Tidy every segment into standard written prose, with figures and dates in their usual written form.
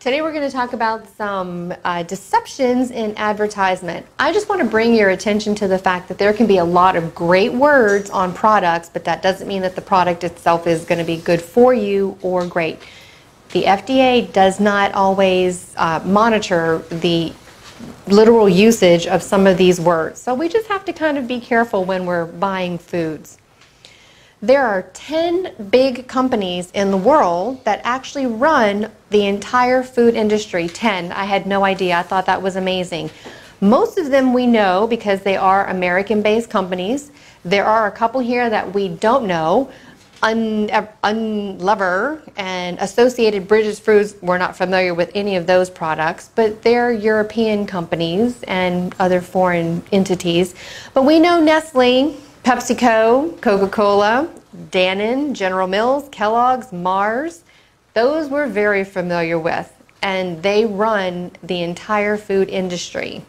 Today we're going to talk about some deceptions in advertisement. I just want to bring your attention to the fact that there can be a lot of great words on products, but that doesn't mean that the product itself is going to be good for you or great. The FDA does not always monitor the literal usage of some of these words, so we just have to kind of be careful when we're buying foods. There are 10 big companies in the world that actually run the entire food industry. 10. I had no idea. I thought that was amazing. Most of them we know because they are American-based companies. There are a couple here that we don't know. Unilever and Associated British Foods, we're not familiar with any of those products, but they're European companies and other foreign entities. But we know Nestle, PepsiCo, Coca-Cola, Danone, General Mills, Kellogg's, Mars. Those we're very familiar with, and they run the entire food industry.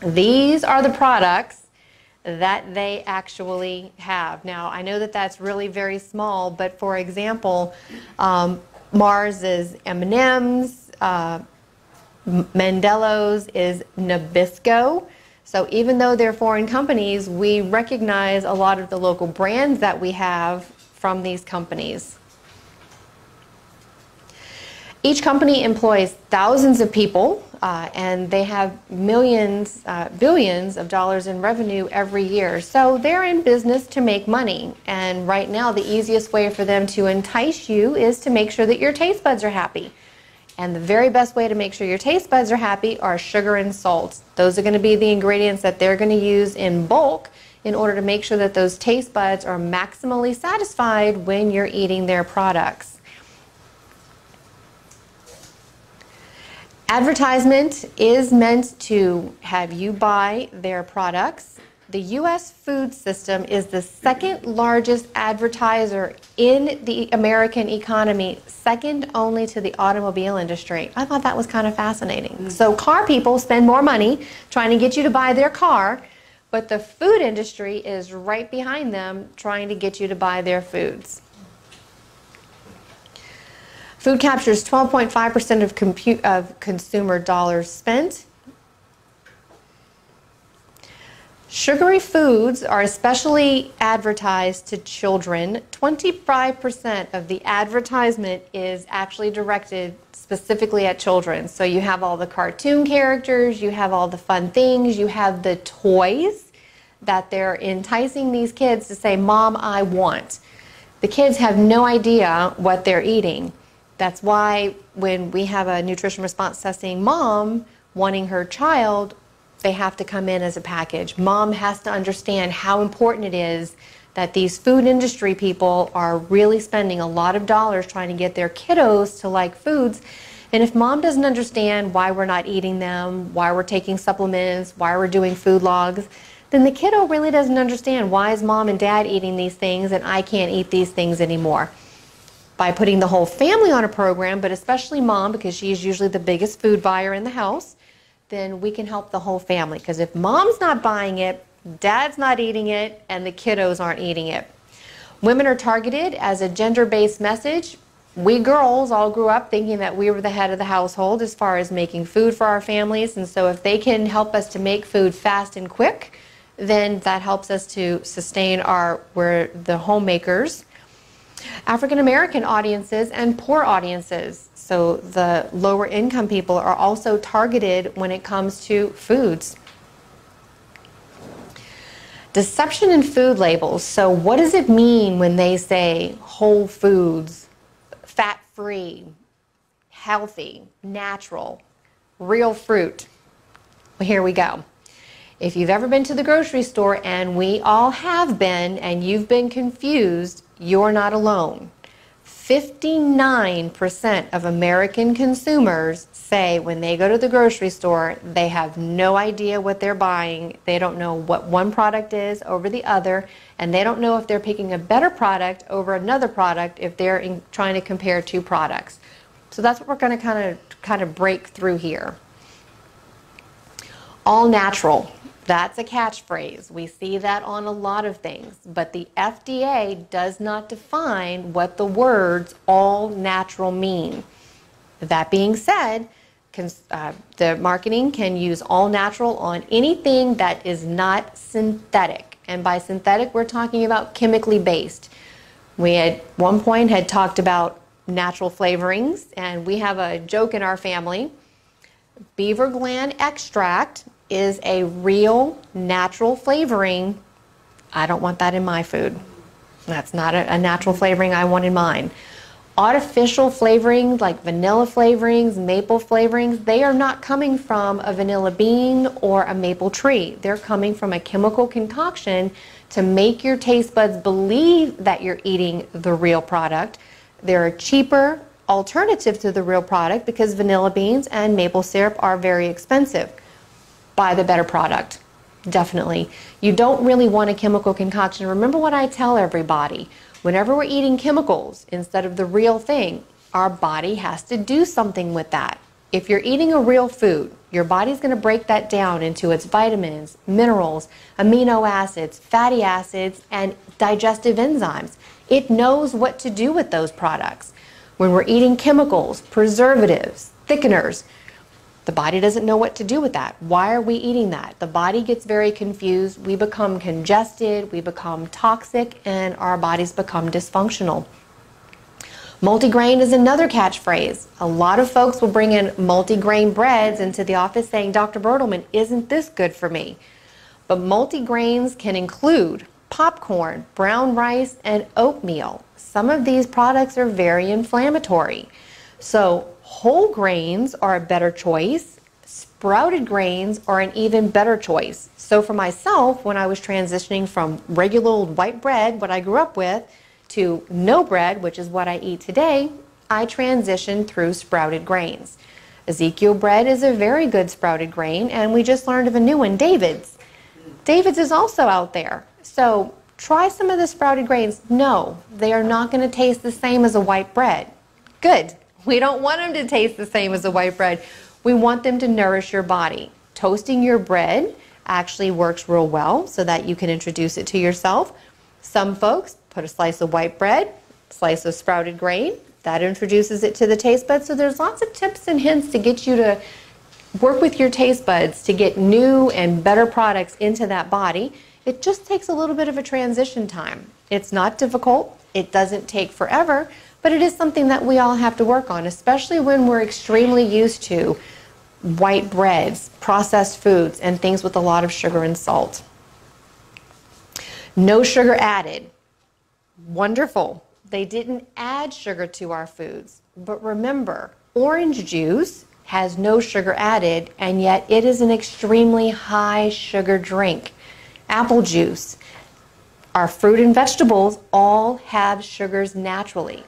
These are the products that they actually have. Now, I know that that's really very small, but for example, Mars is M&M's, Mendelo's is Nabisco. So even though they're foreign companies, we recognize a lot of the local brands that we have from these companies. Each company employs thousands of people, and they have millions, billions of dollars in revenue every year. So they're in business to make money. And right now, the easiest way for them to entice you is to make sure that your taste buds are happy. And the very best way to make sure your taste buds are happy are sugar and salt. Those are going to be the ingredients that they're going to use in bulk in order to make sure that those taste buds are maximally satisfied when you're eating their products. Advertisement is meant to have you buy their products. The U.S. food system is the second largest advertiser in the American economy, second only to the automobile industry. I thought that was kind of fascinating. So car people spend more money trying to get you to buy their car, but the food industry is right behind them trying to get you to buy their foods. Food captures 12.5% of consumer dollars spent. Sugary foods are especially advertised to children. 25% of the advertisement is actually directed specifically at children. So you have all the cartoon characters, you have all the fun things, you have the toys that they're enticing these kids to say, "Mom, I want." The kids have no idea what they're eating. That's why when we have a nutrition response testing mom wanting her child, they have to come in as a package. Mom has to understand how important it is that these food industry people are really spending a lot of dollars trying to get their kiddos to like foods. And if mom doesn't understand why we're not eating them, why we're taking supplements, why we're doing food logs, then the kiddo really doesn't understand why is mom and dad eating these things and I can't eat these things anymore. By putting the whole family on a program, but especially mom, because she's usually the biggest food buyer in the house, then we can help the whole family. Because if mom's not buying it, dad's not eating it, and the kiddos aren't eating it. Women are targeted as a gender-based message. We girls all grew up thinking that we were the head of the household as far as making food for our families, and so if they can help us to make food fast and quick, then that helps us to sustain we're the homemakers. African American audiences and poor audiences. So the lower income people are also targeted when it comes to foods. Deception in food labels. So what does it mean when they say whole foods, fat-free, healthy, natural, real fruit? Well, here we go. If you've ever been to the grocery store, and we all have been, and you've been confused, you're not alone. 59% of American consumers say when they go to the grocery store, they have no idea what they're buying. They don't know what one product is over the other, and they don't know if they're picking a better product over another product if they're trying to compare two products. So that's what we're going to kind of break through here. All natural. That's a catchphrase. We see that on a lot of things, but the FDA does not define what the words all natural mean. That being said, the marketing can use all natural on anything that is not synthetic. And by synthetic, we're talking about chemically based. We at one point had talked about natural flavorings, and we have a joke in our family. Beaver gland extract is a real natural flavoring. I don't want that in my food. That's not a natural flavoring I want in mine. Artificial flavorings like vanilla flavorings, maple flavorings, they are not coming from a vanilla bean or a maple tree. They're coming from a chemical concoction to make your taste buds believe that you're eating the real product. They're a cheaper alternative to the real product because vanilla beans and maple syrup are very expensive. Buy the better product, definitely. You don't really want a chemical concoction. Remember what I tell everybody. Whenever we're eating chemicals instead of the real thing, our body has to do something with that. If you're eating a real food, your body's going to break that down into its vitamins, minerals, amino acids, fatty acids, and digestive enzymes. It knows what to do with those products. When we're eating chemicals, preservatives, thickeners, the body doesn't know what to do with that. Why are we eating that? The body gets very confused. We become congested, we become toxic, and our bodies become dysfunctional. Multigrain is another catchphrase. A lot of folks will bring in multigrain breads into the office saying, Dr. Bertelman, isn't this good for me? But multigrains can include popcorn, brown rice, and oatmeal. Some of these products are very inflammatory. So whole grains are a better choice. Sprouted grains are an even better choice. So for myself, when I was transitioning from regular old white bread, what I grew up with, to no bread, which is what I eat today, I transitioned through sprouted grains. Ezekiel bread is a very good sprouted grain, and we just learned of a new one, David's. David's is also out there. So try some of the sprouted grains. No, they are not going to taste the same as a white bread. Good. We don't want them to taste the same as a white bread. We want them to nourish your body. Toasting your bread actually works real well so that you can introduce it to yourself. Some folks put a slice of white bread, slice of sprouted grain. That introduces it to the taste buds. So there's lots of tips and hints to get you to work with your taste buds to get new and better products into that body. It just takes a little bit of a transition time. It's not difficult. It doesn't take forever. But it is something that we all have to work on, especially when we're extremely used to white breads, processed foods, and things with a lot of sugar and salt. No sugar added. Wonderful. They didn't add sugar to our foods. But remember, orange juice has no sugar added, and yet it is an extremely high sugar drink. Apple juice, our fruit and vegetables all have sugars naturally.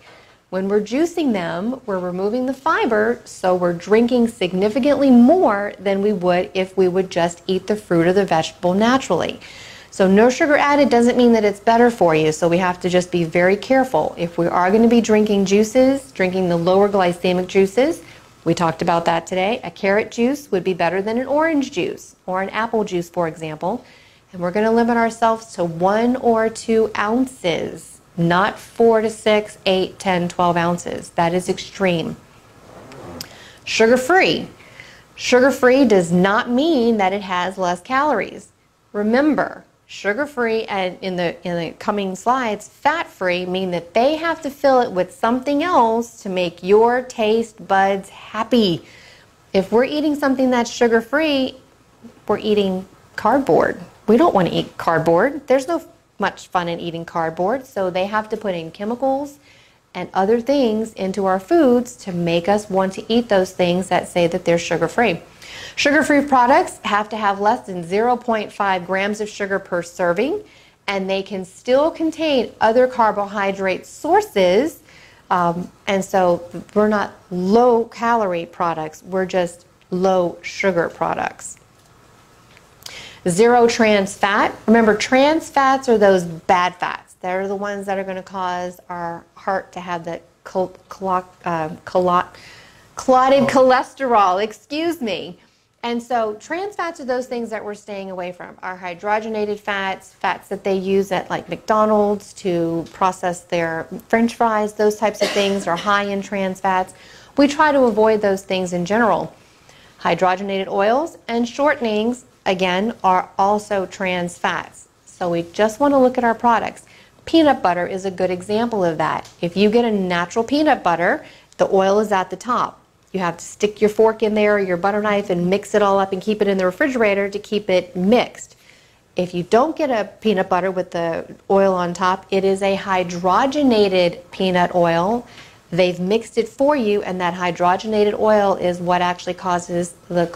When we're juicing them, we're removing the fiber, so we're drinking significantly more than we would if we would just eat the fruit or the vegetable naturally. So no sugar added doesn't mean that it's better for you, so we have to just be very careful. If we are going to be drinking juices, drinking the lower glycemic juices, we talked about that today. A carrot juice would be better than an orange juice or an apple juice, for example. And we're going to limit ourselves to 1 or 2 ounces. Not 4 to 6, 8, 10, 12 ounces. That is extreme. Sugar-free. Sugar-free does not mean that it has less calories. Remember, sugar-free and in the coming slides, fat-free mean that they have to fill it with something else to make your taste buds happy. If we're eating something that's sugar-free, we're eating cardboard. We don't want to eat cardboard. There's no much fun in eating cardboard, so they have to put in chemicals and other things into our foods to make us want to eat those things that say that they're sugar-free. Sugar-free products have to have less than 0.5 grams of sugar per serving, and they can still contain other carbohydrate sources, and so we're not low-calorie products, we're just low-sugar products. Zero trans fat. Remember, trans fats are those bad fats. They're the ones that are going to cause our heart to have that clotted cholesterol, excuse me. And so trans fats are those things that we're staying away from. Our hydrogenated fats, fats that they use at like McDonald's to process their French fries, those types of things are high in trans fats. we try to avoid those things in general. Hydrogenated oils and shortenings, again, are also trans fats. So we just want to look at our products. Peanut butter is a good example of that. If you get a natural peanut butter, the oil is at the top. You have to stick your fork in there or your butter knife and mix it all up and keep it in the refrigerator to keep it mixed. If you don't get a peanut butter with the oil on top, it is a hydrogenated peanut oil. They've mixed it for you, and that hydrogenated oil is what actually causes the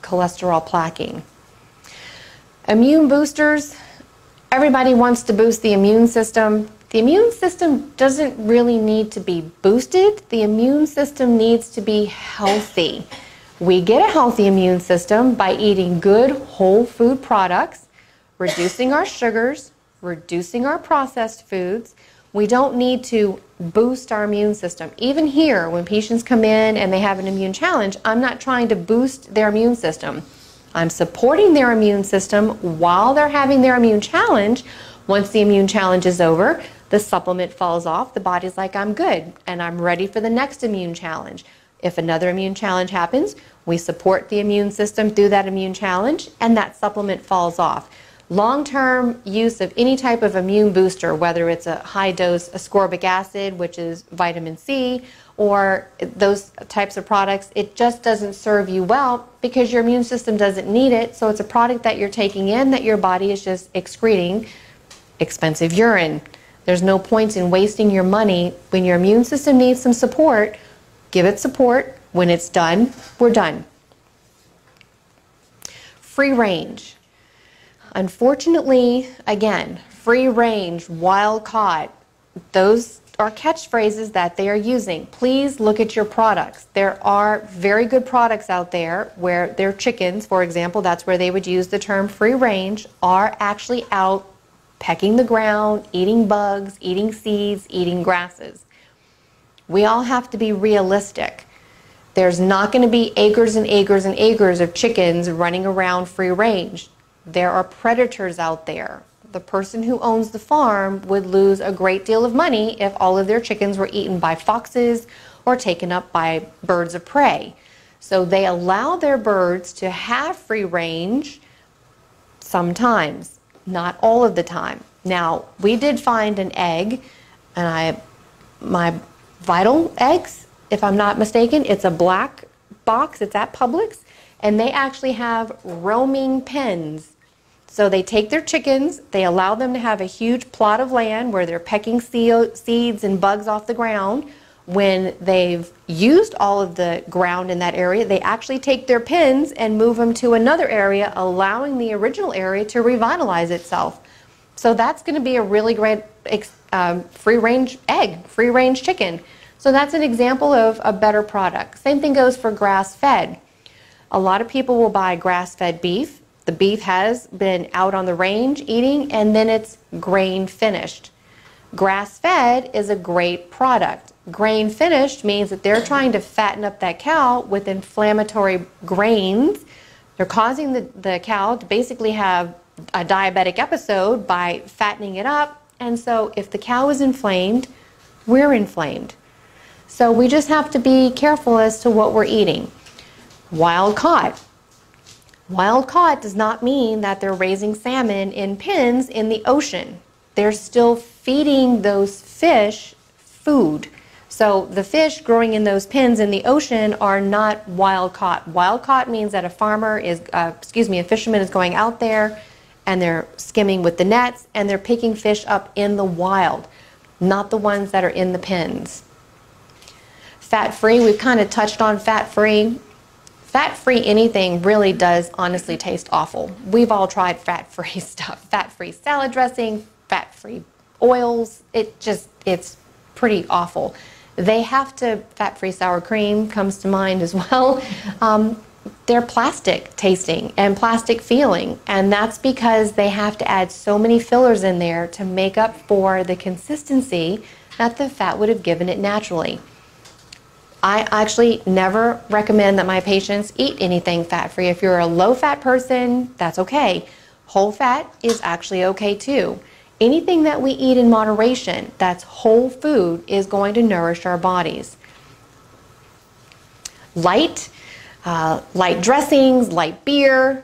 cholesterol plaquing. Immune boosters. Everybody wants to boost the immune system. The immune system doesn't really need to be boosted. The immune system needs to be healthy. We get a healthy immune system by eating good whole food products, reducing our sugars, reducing our processed foods. We don't need to boost our immune system. Even here, when patients come in and they have an immune challenge, I'm not trying to boost their immune system. I'm supporting their immune system while they're having their immune challenge. Once the immune challenge is over, the supplement falls off. The body's like, I'm good, and I'm ready for the next immune challenge. If another immune challenge happens, we support the immune system through that immune challenge, and that supplement falls off. Long-term use of any type of immune booster, whether it's a high-dose ascorbic acid, which is vitamin C, or those types of products, it just doesn't serve you well because your immune system doesn't need it. So it's a product that you're taking in that your body is just excreting expensive urine. There's no point in wasting your money. When your immune system needs some support, give it support. When it's done, we're done. Free range. Unfortunately, again, free range, wild caught, those are catchphrases that they are using. Please look at your products. There are very good products out there where their chickens, for example, that's where they would use the term free range, are actually out pecking the ground, eating bugs, eating seeds, eating grasses. We all have to be realistic. There's not going to be acres and acres and acres of chickens running around free range. There are predators out there. The person who owns the farm would lose a great deal of money if all of their chickens were eaten by foxes or taken up by birds of prey. So they allow their birds to have free range sometimes, not all of the time. Now, we did find an egg, and my Vital eggs, if I'm not mistaken, it's a black box, it's at Publix, and they actually have roaming pens. So they take their chickens, they allow them to have a huge plot of land where they're pecking seeds and bugs off the ground. When they've used all of the ground in that area, they actually take their pens and move them to another area, allowing the original area to revitalize itself. So that's going to be a really great free-range egg, free-range chicken. So that's an example of a better product. Same thing goes for grass-fed. A lot of people will buy grass-fed beef. The beef has been out on the range eating, and then it's grain finished. Grass-fed is a great product. Grain finished means that they're trying to fatten up that cow with inflammatory grains. They're causing the cow to basically have a diabetic episode by fattening it up. And so if the cow is inflamed, we're inflamed. So we just have to be careful as to what we're eating. Wild caught. Wild caught does not mean that they're raising salmon in pens in the ocean. They're still feeding those fish food. So the fish growing in those pens in the ocean are not wild caught. Wild caught means that a farmer is, a fisherman is going out there and they're skimming with the nets and they're picking fish up in the wild, not the ones that are in the pens. Fat-free, we've kind of touched on fat-free. Fat-free anything really does honestly taste awful. We've all tried fat-free stuff. Fat-free salad dressing, fat-free oils, it's pretty awful. They have to, fat-free sour cream comes to mind as well. They're plastic tasting and plastic feeling, and that's because they have to add so many fillers in there to make up for the consistency that the fat would have given it naturally. I actually never recommend that my patients eat anything fat-free. If you're a low-fat person, that's okay. Whole fat is actually okay too. Anything that we eat in moderation, that's whole food, is going to nourish our bodies. light, light dressings, light beer.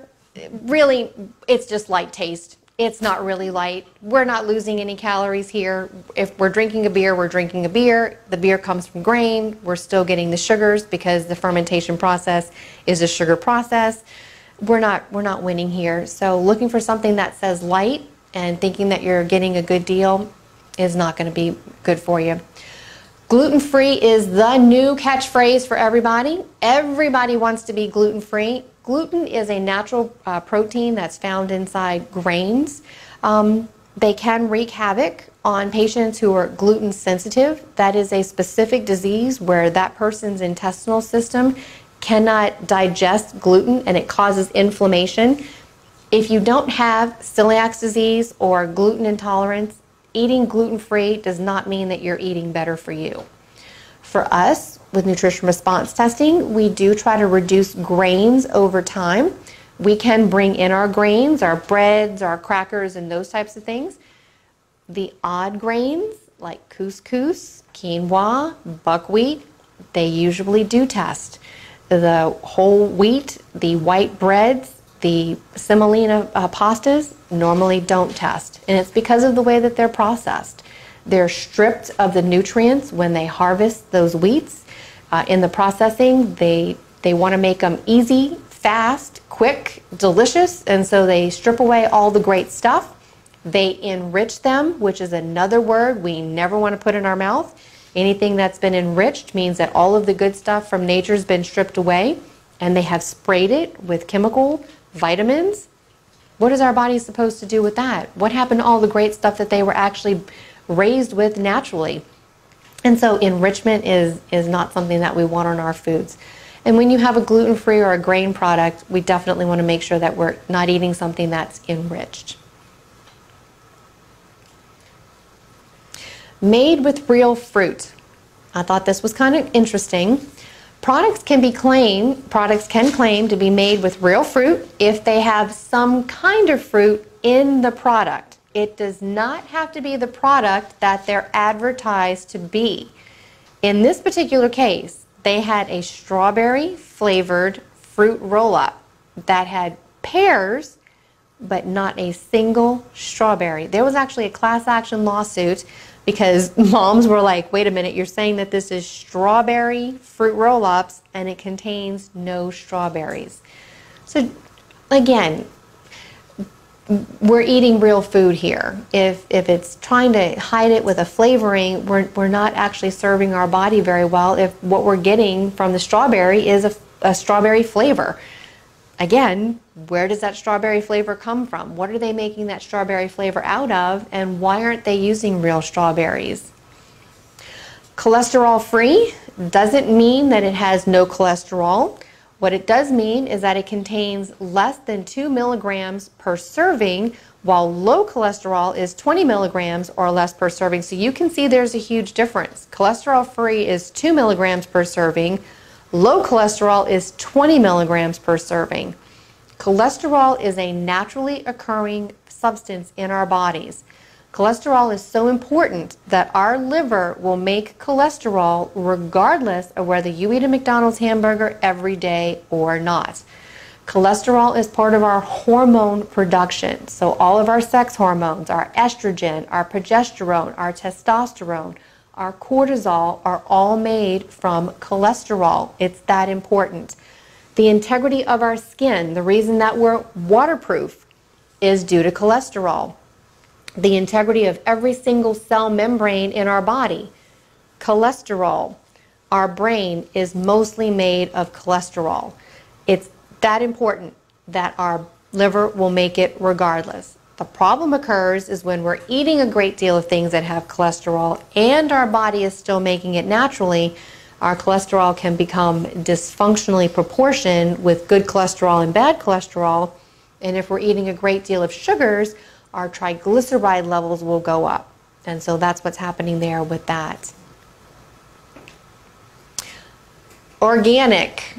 Really, it's just light taste. It's not really light. We're not losing any calories here. If we're drinking a beer, we're drinking a beer. The beer comes from grain. We're still getting the sugars because the fermentation process is a sugar process. We're not winning here. So looking for something that says light and thinking that you're getting a good deal is not going to be good for you. Gluten-free is the new catchphrase for everybody. Everybody wants to be gluten-free. Gluten is a natural protein that's found inside grains. They can wreak havoc on patients who are gluten sensitive. That is a specific disease where that person's intestinal system cannot digest gluten and it causes inflammation. If you don't have celiac disease or gluten intolerance, eating gluten-free does not mean that you're eating better for you. For us, with nutrition response testing, we do try to reduce grains over time. We can bring in our grains, our breads, our crackers, and those types of things. The odd grains, like couscous, quinoa, buckwheat, they usually do test. The whole wheat, the white breads, the semolina pastas normally don't test. And it's because of the way that they're processed. They're stripped of the nutrients when they harvest those wheats. In the processing, they want to make them easy, fast, quick, delicious, and so they strip away all the great stuff. They enrich them, which is another word we never want to put in our mouth. Anything that's been enriched means that all of the good stuff from nature's been stripped away, and they have sprayed it with chemical vitamins. What is our body supposed to do with that? What happened to all the great stuff that they were actually raised with naturally? And so enrichment is not something that we want on our foods. And when you have a gluten-free or a grain product, we definitely want to make sure that we're not eating something that's enriched. Made with real fruit. I thought this was kind of interesting. Products can claim to be made with real fruit if they have some kind of fruit in the product. It does not have to be the product that they're advertised to be. In this particular case, they had a strawberry flavored fruit roll-up that had pears, but not a single strawberry. There was actually a class action lawsuit because moms were like, wait a minute, you're saying that this is strawberry fruit roll-ups and it contains no strawberries. So again, we're eating real food here. If it's trying to hide it with a flavoring, we're not actually serving our body very well if what we're getting from the strawberry is a strawberry flavor. Again, where does that strawberry flavor come from? What are they making that strawberry flavor out of, and why aren't they using real strawberries? Cholesterol free doesn't mean that it has no cholesterol. What it does mean is that it contains less than 2 milligrams per serving, while low cholesterol is 20 milligrams or less per serving. So you can see there's a huge difference. Cholesterol free is 2 milligrams per serving. Low cholesterol is 20 milligrams per serving. Cholesterol is a naturally occurring substance in our bodies. Cholesterol is so important that our liver will make cholesterol regardless of whether you eat a McDonald's hamburger every day or not. Cholesterol is part of our hormone production. So all of our sex hormones, our estrogen, our progesterone, our testosterone, our cortisol are all made from cholesterol. It's that important. The integrity of our skin, the reason that we're waterproof, is due to cholesterol. The integrity of every single cell membrane in our body, cholesterol. Our brain is mostly made of cholesterol. It's that important that our liver will make it regardless. The problem occurs is when we're eating a great deal of things that have cholesterol and our body is still making it naturally, our cholesterol can become dysfunctionally proportioned with good cholesterol and bad cholesterol. And if we're eating a great deal of sugars, our triglyceride levels will go up. And so that's what's happening there with that. Organic.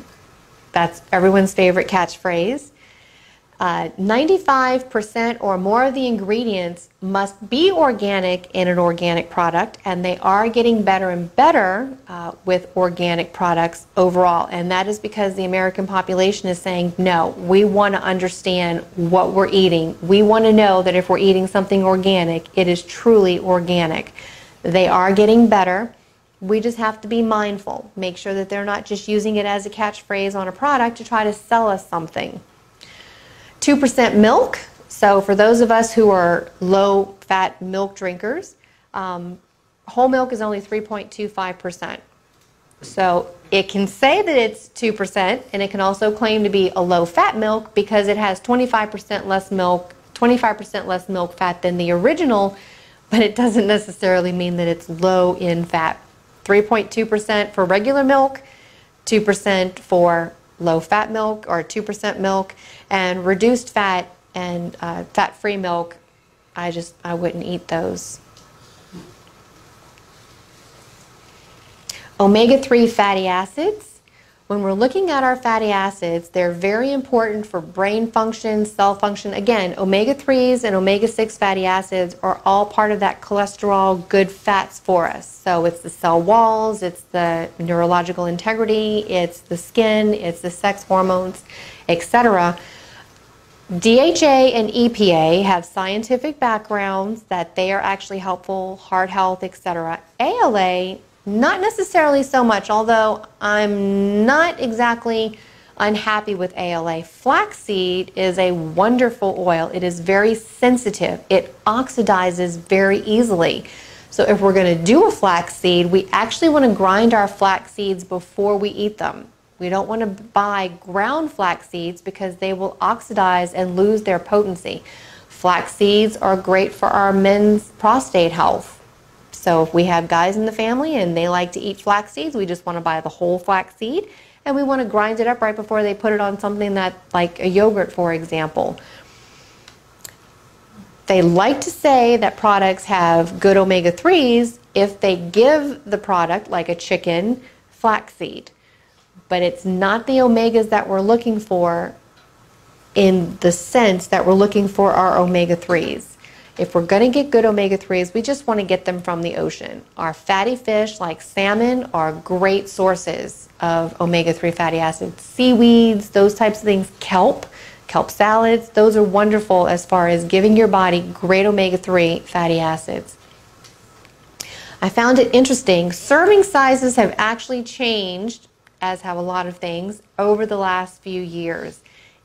That's everyone's favorite catchphrase. 95% or more of the ingredients must be organic in an organic product, and they are getting better and better with organic products overall. And that is because the American population is saying, no, we want to understand what we're eating. We want to know that if we're eating something organic, it is truly organic. They are getting better. We just have to be mindful. Make sure that they're not just using it as a catchphrase on a product to try to sell us something. 2% milk. So for those of us who are low-fat milk drinkers, whole milk is only 3.25%. So it can say that it's 2%, and it can also claim to be a low-fat milk because it has 25% less milk, 25% less milk fat than the original, but it doesn't necessarily mean that it's low in fat. 3.2% for regular milk, 2% for low-fat milk or 2% milk, and reduced fat and fat-free milk, I wouldn't eat those. Omega-3 fatty acids. When we're looking at our fatty acids, they're very important for brain function, cell function. Again, omega-3s and omega-6 fatty acids are all part of that cholesterol good fats for us. So it's the cell walls, it's the neurological integrity, it's the skin, it's the sex hormones, etc. DHA and EPA have scientific backgrounds that they are actually helpful, heart health, etc. ALA, not necessarily so much, although I'm not exactly unhappy with ALA. Flaxseed is a wonderful oil. It is very sensitive. It oxidizes very easily. So if we're going to do a flaxseed, we actually want to grind our flax seeds before we eat them. We don't want to buy ground flax seeds because they will oxidize and lose their potency. Flax seeds are great for our men's prostate health. So if we have guys in the family and they like to eat flax seeds, we just want to buy the whole flax seed, and we want to grind it up right before they put it on something that, like a yogurt, for example. They like to say that products have good omega-3s if they give the product, like a chicken, flaxseed. But it's not the omegas that we're looking for in the sense that we're looking for our omega-3s. If we're going to get good omega-3s, we just want to get them from the ocean. Our fatty fish, like salmon, are great sources of omega-3 fatty acids. Seaweeds, those types of things, kelp salads, those are wonderful as far as giving your body great omega-3 fatty acids. I found it interesting. Serving sizes have actually changed, as have a lot of things, over the last few years.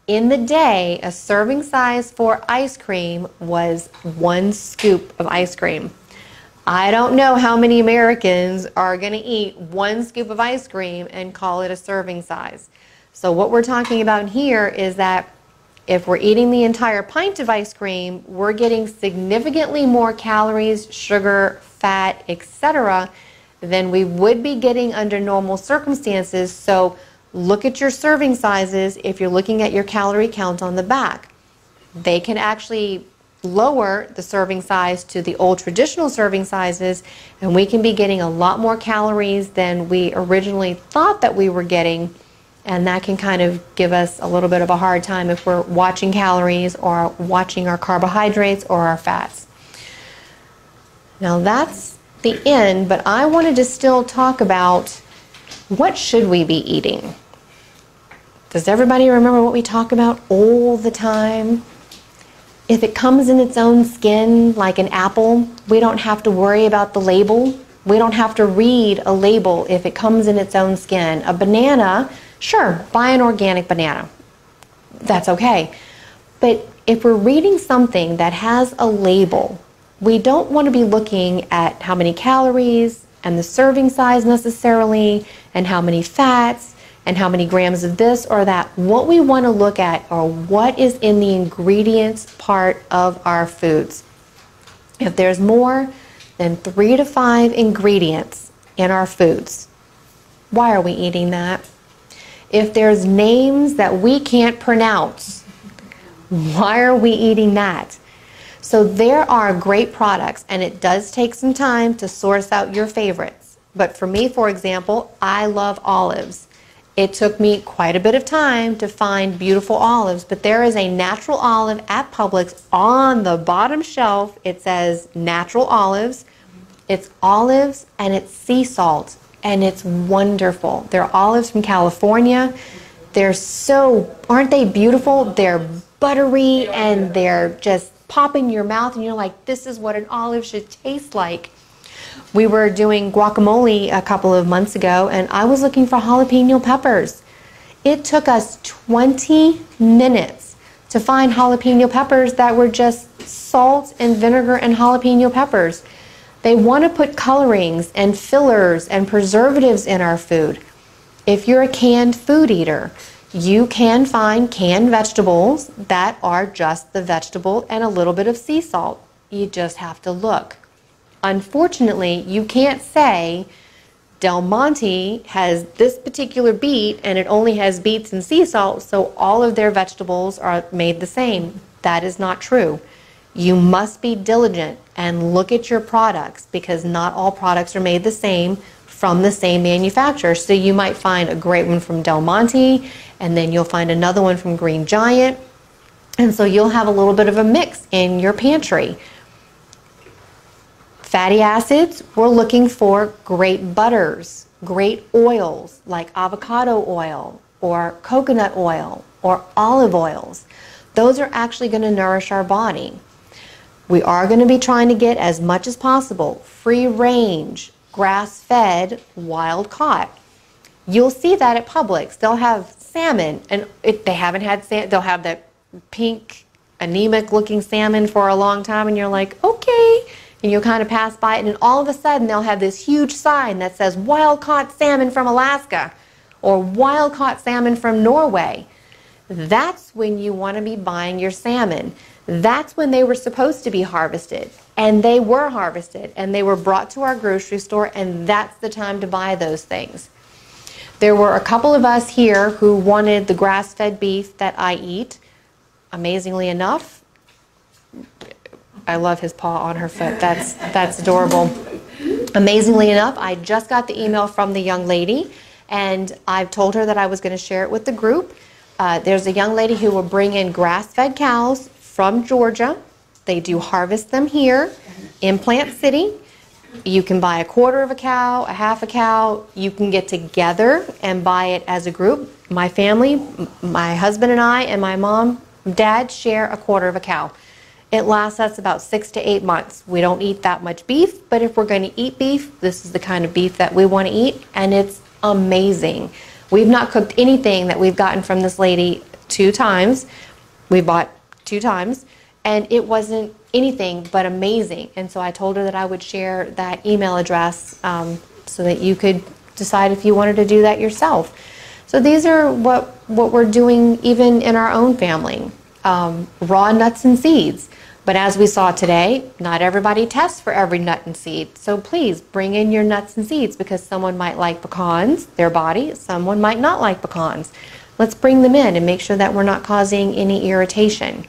In the day, a serving size for ice cream was 1 scoop of ice cream. I don't know how many Americans are going to eat 1 scoop of ice cream and call it a serving size. So what we're talking about here is that if we're eating the entire pint of ice cream, we're getting significantly more calories, sugar, fat, etc. than we would be getting under normal circumstances. So look at your serving sizes if you're looking at your calorie count on the back. They can actually lower the serving size to the old traditional serving sizes, and we can be getting a lot more calories than we originally thought that we were getting, and that can kind of give us a little bit of a hard time if we're watching calories or watching our carbohydrates or our fats. Now that's the end, but I wanted to still talk about what should we be eating. Does everybody remember what we talk about all the time? If it comes in its own skin, like an apple, we don't have to worry about the label. We don't have to read a label if it comes in its own skin. A banana, sure, buy an organic banana. That's okay. But if we're reading something that has a label, we don't want to be looking at how many calories and the serving size necessarily, and how many fats, and how many grams of this or that. What we want to look at are what is in the ingredients part of our foods. If there's more than 3 to 5 ingredients in our foods, why are we eating that? If there's names that we can't pronounce, why are we eating that? So there are great products, and it does take some time to source out your favorites. But for me, for example, I love olives. It took me quite a bit of time to find beautiful olives, but there is a natural olive at Publix on the bottom shelf. It says natural olives. It's olives and it's sea salt, and it's wonderful. They're olives from California. They're so, aren't they beautiful? They're buttery and they're just pop in your mouth and you're like, this is what an olive should taste like. We were doing guacamole a couple of months ago, and I was looking for jalapeno peppers. It took us 20 minutes to find jalapeno peppers that were just salt and vinegar and jalapeno peppers. They want to put colorings and fillers and preservatives in our food. If you're a canned food eater, you can find canned vegetables that are just the vegetable and a little bit of sea salt. You just have to look. Unfortunately, you can't say Del Monte has this particular beet and it only has beets and sea salt, so all of their vegetables are made the same. That is not true. You must be diligent and look at your products, because not all products are made the same from the same manufacturer. So you might find a great one from Del Monte, and then you'll find another one from Green Giant, and so you'll have a little bit of a mix in your pantry. Fatty acids, we're looking for great butters, great oils like avocado oil or coconut oil or olive oils. Those are actually going to nourish our body. We are going to be trying to get as much as possible free range, grass-fed, wild caught. You'll see that at Publix. They'll have salmon, and if they haven't had salmon, they'll have that pink, anemic looking salmon for a long time, and you're like, okay. And you'll kind of pass by it, and then all of a sudden they'll have this huge sign that says wild caught salmon from Alaska or wild caught salmon from Norway. That's when you want to be buying your salmon. That's when they were supposed to be harvested, and they were harvested, and they were brought to our grocery store, and that's the time to buy those things. There were a couple of us here who wanted the grass-fed beef that I eat. Amazingly enough, I love his paw on her foot. That's adorable. Amazingly enough, I just got the email from the young lady, and I've told her that I was going to share it with the group. There's a young lady who will bring in grass-fed cows from Georgia. They do harvest them here in Plant City. You can buy a quarter of a cow, a half a cow. You can get together and buy it as a group. My family, my husband and I, and my mom, dad share a quarter of a cow. It lasts us about 6 to 8 months. We don't eat that much beef, but if we're going to eat beef, this is the kind of beef that we want to eat, and it's amazing. We've not cooked anything that we've gotten from this lady 2 times. We bought 2 times, and it wasn't anything but amazing. And so I told her that I would share that email address so that you could decide if you wanted to do that yourself. So these are what we're doing even in our own family. Raw nuts and seeds. But as we saw today, not everybody tests for every nut and seed. So please bring in your nuts and seeds, because someone might like pecans, their body, someone might not like pecans. Let's bring them in and make sure that we're not causing any irritation.